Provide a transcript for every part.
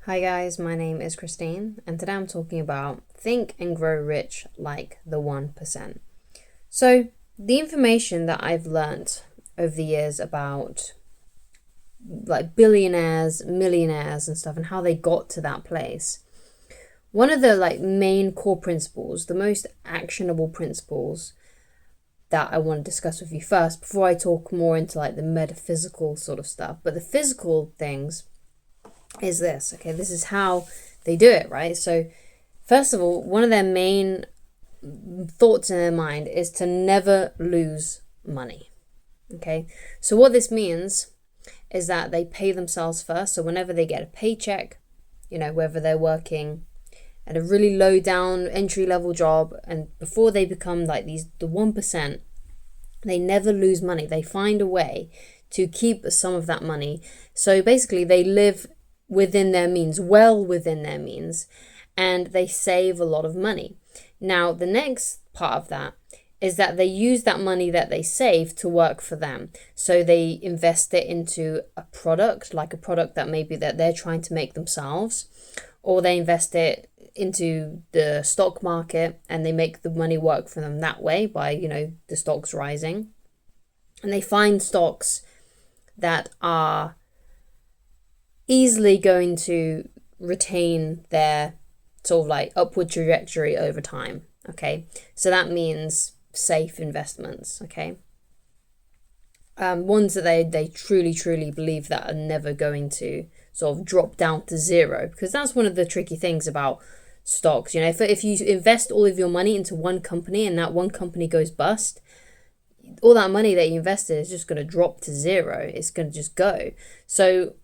Hi guys, my name is Christine, and today I'm talking about Think and Grow Rich Like the 1%. So, the information that I've learnt over the years about like billionaires, millionaires, and stuff, and how they got to that place. One of the main core principles, the most actionable principles that I want to discuss with you first before I talk more into the metaphysical sort of stuff. But the physical things is this. Okay, this is how they do it, right? So first of all, one of their main thoughts in their mind is to never lose money. Okay, so what this means is that they pay themselves first. So whenever they get a paycheck, whether they're working at a really low down entry level job, and before they become the 1%, they never lose money. They find a way to keep some of that money. So basically they live within their means, well within their means, and they save a lot of money. Now, the next part of that is that they use that money that they save to work for them. So they invest it into a product, like a product that maybe that they're trying to make themselves, or they invest it into the stock market and they make the money work for them that way by, the stocks rising. And they find stocks that are easily going to retain their sort of upward trajectory over time. Okay, so that means safe investments. Okay, ones that they truly believe that are never going to sort of drop down to zero, because that's one of the tricky things about stocks. If you invest all of your money into one company and that one company goes bust, all that money that you invested is just going to drop to zero. It's going to just go. So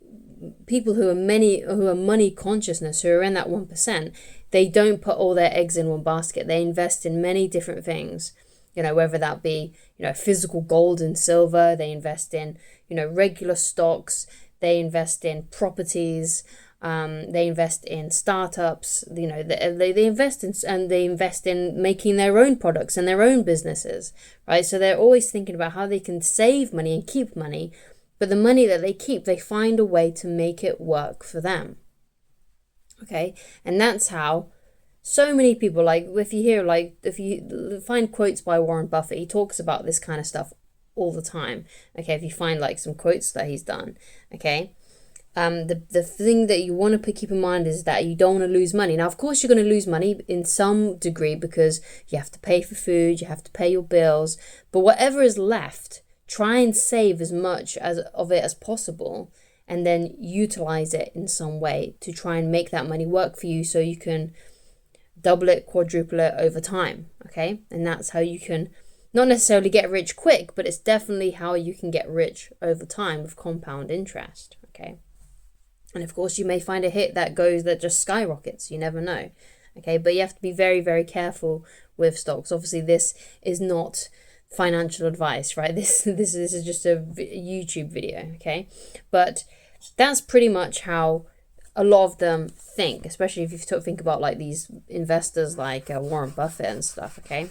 people who are money consciousness, who are in that 1%, they don't put all their eggs in one basket. They invest in many different things, whether that be, physical gold and silver. They invest in, regular stocks. They invest in properties. They invest in startups. They invest in, and they invest in making their own products and their own businesses, right? So they're always thinking about how they can save money and keep money. But the money that they keep, they find a way to make it work for them. Okay, and that's how so many people, if you find quotes by Warren Buffett, he talks about this kind of stuff all the time. Okay, if you find some quotes that he's done, okay. The thing that you want to keep in mind is that you don't want to lose money. Now, of course, you're going to lose money in some degree because you have to pay for food, you have to pay your bills, but whatever is left, try and save as much of it as possible, and then utilize it in some way to try and make that money work for you so you can double it, quadruple it over time. Okay, and that's how you can not necessarily get rich quick, but it's definitely how you can get rich over time with compound interest. Okay, and of course you may find a hit that just skyrockets. You never know. Okay, but you have to be very, very careful with stocks. Obviously, this is not financial advice, right? This is just a YouTube video, okay? But that's pretty much how a lot of them think, especially if you think about these investors like Warren Buffett and stuff, okay?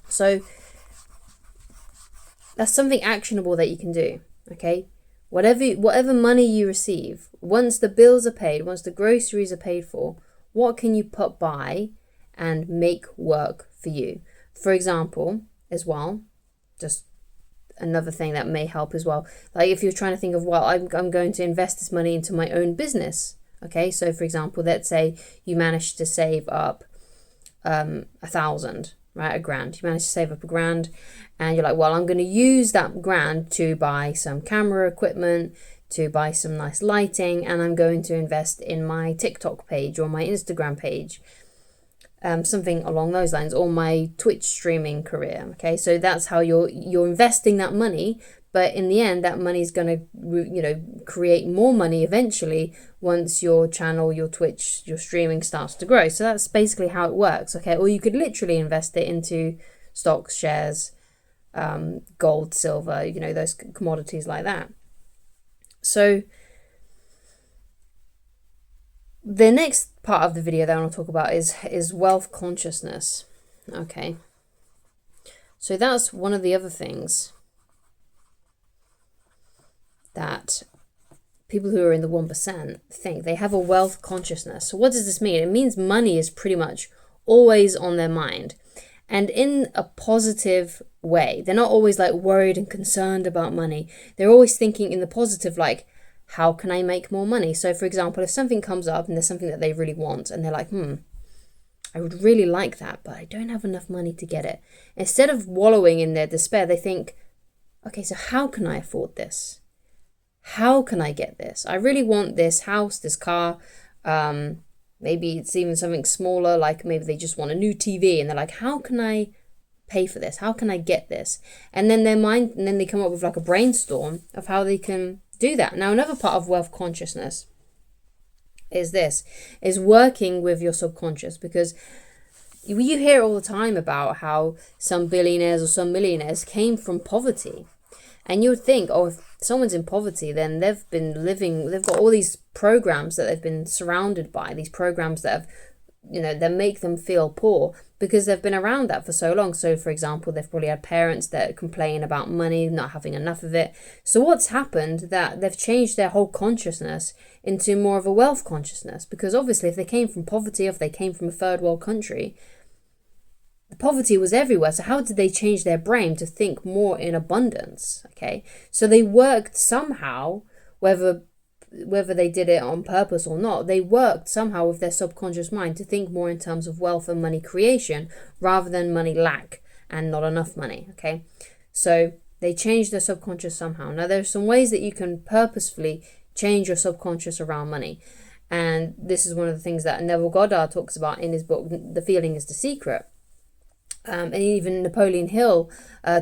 So that's something actionable that you can do, okay? Whatever money you receive, once the bills are paid, once the groceries are paid for, what can you put by and make work for you? For example, as well, just another thing that may help as well, if you're trying to think of, well, I'm going to invest this money into my own business. Okay, so for example, let's say you managed to save up 1,000, right, $1,000. You managed to save up $1,000, and you're like, well, I'm going to use that $1,000 to buy some camera equipment, to buy some nice lighting, and I'm going to invest in my TikTok page or my Instagram page, something along those lines, or my Twitch streaming career. Okay, so that's how you're investing that money, but in the end, that money is going to create more money eventually once your channel, your Twitch, your streaming starts to grow. So that's basically how it works. Okay, or you could literally invest it into stocks, shares, gold, silver, those commodities like that. So the next part of the video that I want to talk about is wealth consciousness. Okay, so that's one of the other things that people who are in the 1% think they have a wealth consciousness. So what does this mean? It means money is pretty much always on their mind, and in a positive way. They're not always like worried and concerned about money. They're always thinking in the positive, like, how can I make more money? So for example, if something comes up and there's something that they really want and they're like, I would really like that, but I don't have enough money to get it. Instead of wallowing in their despair, they think, okay, so how can I afford this? How can I get this? I really want this house, this car. Maybe it's even something smaller, like maybe they just want a new TV and they're like, how can I pay for this? How can I get this? And then and then they come up with like a brainstorm of how they can do that. Now, another part of wealth consciousness is working with your subconscious, because you hear all the time about how some billionaires or some millionaires came from poverty. And you would think, oh, if someone's in poverty, then they've got all these programs that they've been surrounded by, these programs that have, that make them feel poor because they've been around that for so long. So, for example, they've probably had parents that complain about money, not having enough of it. So what's happened, that they've changed their whole consciousness into more of a wealth consciousness, because obviously if they came from poverty, if they came from a third world country, the poverty was everywhere. So how did they change their brain to think more in abundance? Okay, so they worked somehow, whether they did it on purpose or not, they worked somehow with their subconscious mind to think more in terms of wealth and money creation rather than money lack and not enough money. Okay, so they changed their subconscious somehow. Now, there's some ways that you can purposefully change your subconscious around money. And this is one of the things that Neville Goddard talks about in his book, The Feeling is the Secret. And even Napoleon Hill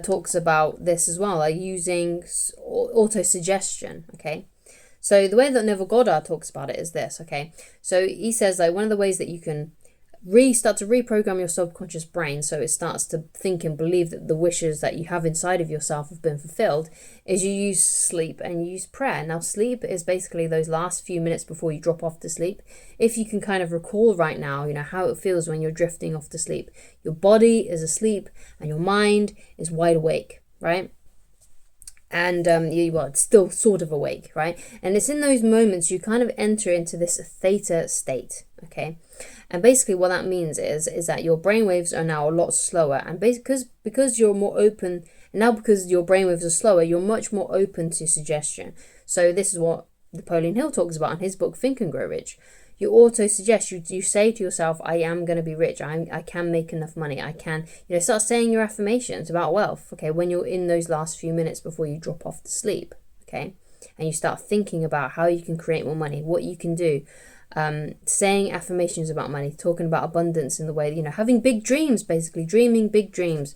talks about this as well, like using auto-suggestion, okay? So the way that Neville Goddard talks about it is this, okay? So he says, like, one of the ways that you can start to reprogram your subconscious brain so it starts to think and believe that the wishes that you have inside of yourself have been fulfilled is you use sleep and you use prayer. Now, sleep is basically those last few minutes before you drop off to sleep. If you can kind of recall right now, how it feels when you're drifting off to sleep. Your body is asleep and your mind is wide awake, right? And it's still sort of awake, right? And it's in those moments you kind of enter into this theta state, okay? And basically what that means is that your brainwaves are now a lot slower, and because you're more open, and now because your brainwaves are slower, you're much more open to suggestion. So this is what Napoleon Hill talks about in his book Think and Grow Rich. You auto-suggest, you say to yourself, I am going to be rich, I can make enough money, I can, start saying your affirmations about wealth, okay, when you're in those last few minutes before you drop off to sleep, okay, and you start thinking about how you can create more money, what you can do, saying affirmations about money, talking about abundance in the way, having big dreams, basically, dreaming big dreams,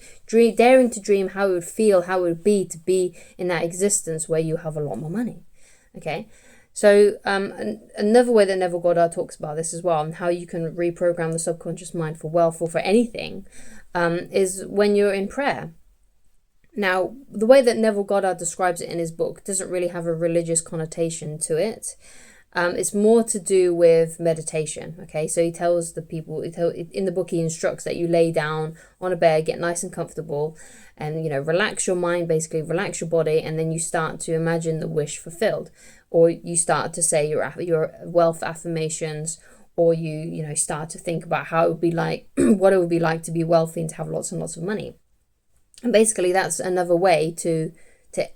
daring to dream how it would feel, how it would be to be in that existence where you have a lot more money, okay. So another way that Neville Goddard talks about this as well, and how you can reprogram the subconscious mind for wealth or for anything, is when you're in prayer. Now, the way that Neville Goddard describes it in his book doesn't really have a religious connotation to it. It's more to do with meditation, okay? So he tells the people, in the book he instructs that you lay down on a bed, get nice and comfortable, and, relax your mind, basically relax your body, and then you start to imagine the wish fulfilled. Or you start to say your wealth affirmations, or you start to think about how it would be like, what it would be like to be wealthy and to have lots and lots of money. And basically that's another way to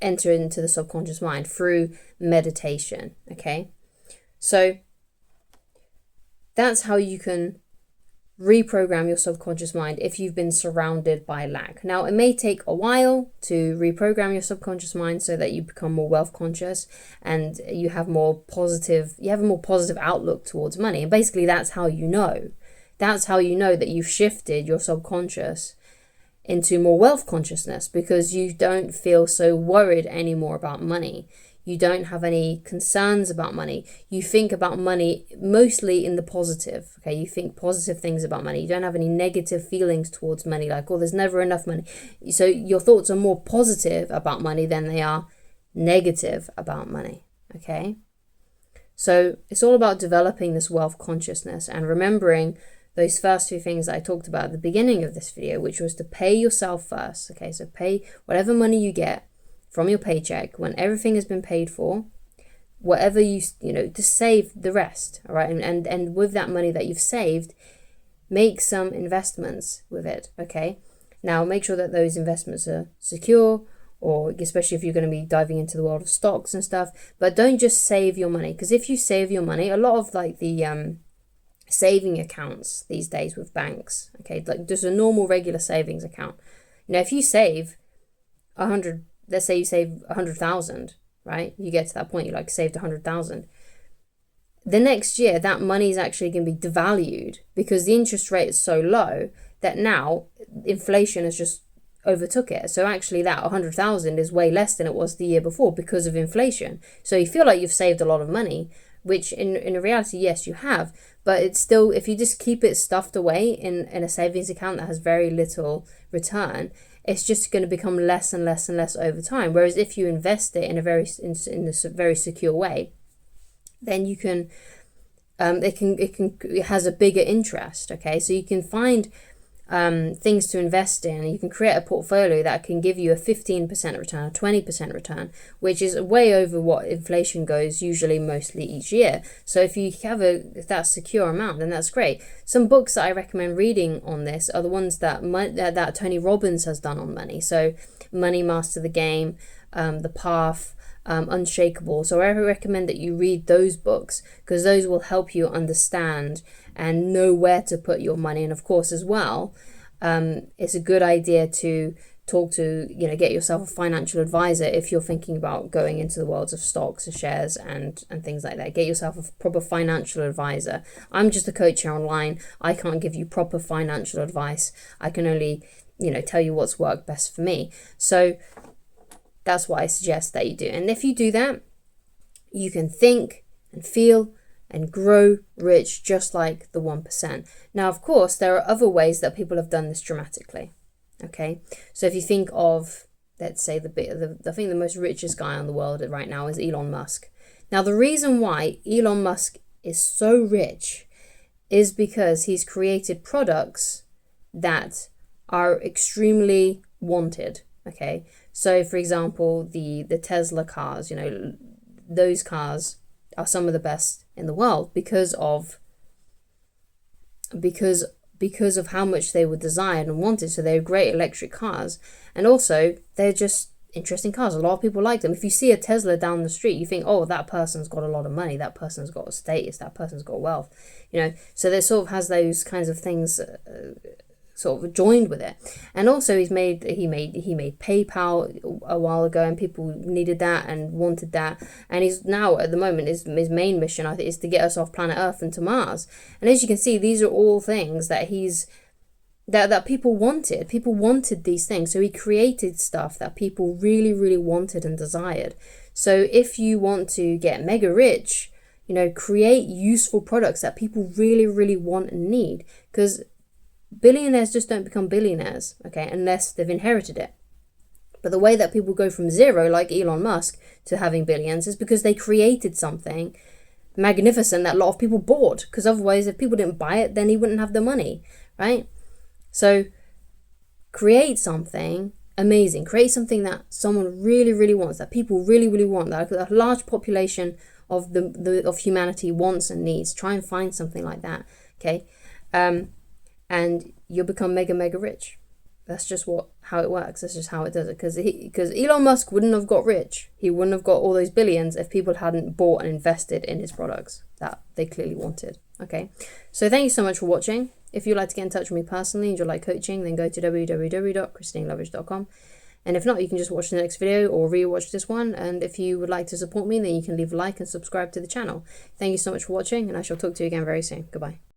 enter into the subconscious mind through meditation, okay? So that's how you can reprogram your subconscious mind if you've been surrounded by lack. Now, it may take a while to reprogram your subconscious mind so that you become more wealth conscious and you have a more positive outlook towards money. And basically that's how you know that you've shifted your subconscious into more wealth consciousness, because you don't feel so worried anymore about money. You don't have any concerns about money. You think about money mostly in the positive, okay? You think positive things about money. You don't have any negative feelings towards money, like, oh, there's never enough money. So your thoughts are more positive about money than they are negative about money, okay? So it's all about developing this wealth consciousness and remembering those first two things that I talked about at the beginning of this video, which was to pay yourself first, okay? So pay whatever money you get from your paycheck. When everything has been paid for, whatever to save the rest, all right? And with that money that you've saved, make some investments with it, okay? Now, make sure that those investments are secure, or especially if you're going to be diving into the world of stocks and stuff. But don't just save your money, because if you save your money, a lot of like the saving accounts these days with banks, okay, like just a normal regular savings account. If you save 100, let's say you save 100,000, right? You get to that point, you like saved 100,000. The next year, that money is actually going to be devalued because the interest rate is so low that now inflation has just overtook it. So actually that 100,000 is way less than it was the year before because of inflation. So you feel like you've saved a lot of money, which in reality, yes, you have. But it's still, if you just keep it stuffed away in a savings account that has very little return, it's just going to become less and less and less over time. Whereas if you invest it in a very secure way, then you can, it has a bigger interest. Okay, so you can find things to invest in. You can create a portfolio that can give you a 15% return, a 20% return, which is way over what inflation goes usually mostly each year. So if you have that secure amount, then that's great. Some books that I recommend reading on this are the ones that Tony Robbins has done on money. So Money Master the Game, The Path, Unshakable. So I recommend that you read those books because those will help you understand and know where to put your money. And of course as well, it's a good idea to get yourself a financial advisor if you're thinking about going into the worlds of stocks or shares and things like that. Get yourself a proper financial advisor. I'm just a coach here online. I can't give you proper financial advice. I can only tell you what's worked best for me. So that's what I suggest that you do. And if you do that, you can think and feel and grow rich just like the 1%. Now, of course, there are other ways that people have done this dramatically. Okay, so if you think of, let's say, I think the most richest guy in the world right now is Elon Musk. Now, the reason why Elon Musk is so rich is because he's created products that are extremely wanted. Okay, so for example, the Tesla cars, those cars are some of the best in the world because of how much they were desired and wanted. So they're great electric cars, and also they're just interesting cars. A lot of people like them. If you see a Tesla down the street, you think, oh, that person's got a lot of money, that person's got a status, that person's got wealth, so there sort of has those kinds of things sort of joined with it. And also he made PayPal a while ago, and people needed that and wanted that, and he's now at the moment his main mission, I think, is to get us off planet Earth and to Mars. And as you can see, these are all things that that people wanted. People wanted these things, so he created stuff that people really, really wanted and desired. So if you want to get mega rich, create useful products that people really, really want and need, because billionaires just don't become billionaires, okay, unless they've inherited it. But the way that people go from zero, like Elon Musk, to having billions is because they created something magnificent that a lot of people bought. Because otherwise, if people didn't buy it, then he wouldn't have the money, right? So create something amazing. Create something that someone really, really wants, that people really, really want, that a large population of of humanity wants and needs. Try and find something like that, okay? And you'll become mega, mega rich. That's just how it works. That's just how it does it. Because Elon Musk wouldn't have got rich. He wouldn't have got all those billions if people hadn't bought and invested in his products that they clearly wanted. Okay. So thank you so much for watching. If you'd like to get in touch with me personally and you'd like coaching, then go to www.christineloveridge.com. And if not, you can just watch the next video or rewatch this one. And if you would like to support me, then you can leave a like and subscribe to the channel. Thank you so much for watching, and I shall talk to you again very soon. Goodbye.